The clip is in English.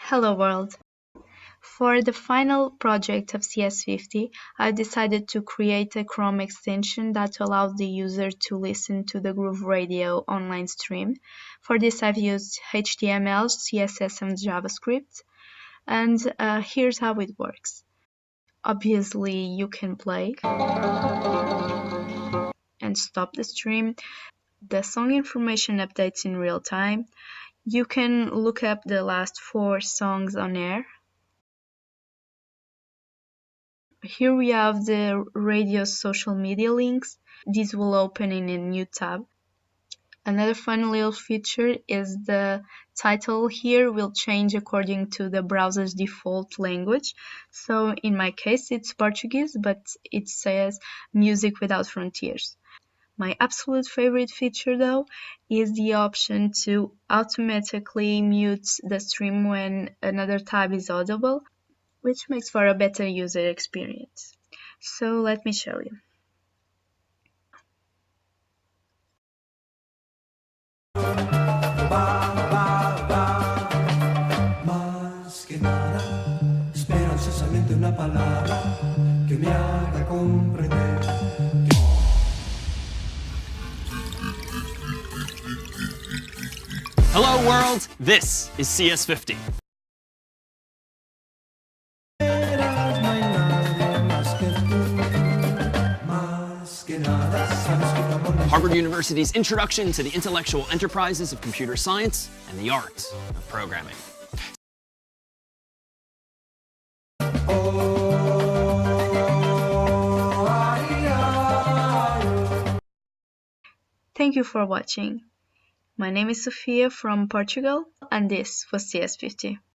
Hello world! For the final project of CS50, I decided to create a Chrome extension that allows the user to listen to the Groove Radio online stream. For this I've used HTML, CSS and JavaScript, and here's how it works. Obviously you can play and stop the stream. The song information updates in real time. You can look up the last 4 songs on air. Here we have the radio's social media links. These will open in a new tab. Another fun little feature is the title here will change according to the browser's default language. So in my case it's Portuguese, but it says Music Without Frontiers. My absolute favorite feature though is the option to automatically mute the stream when another tab is audible, which makes for a better user experience. So let me show you. Más que nada, espero ansiosamente una palabra que me haga comprender. Hello world, this is CS50. Harvard University's introduction to the intellectual enterprises of computer science and the art of programming. Thank you for watching. My name is Sofia from Portugal, and this was CS50.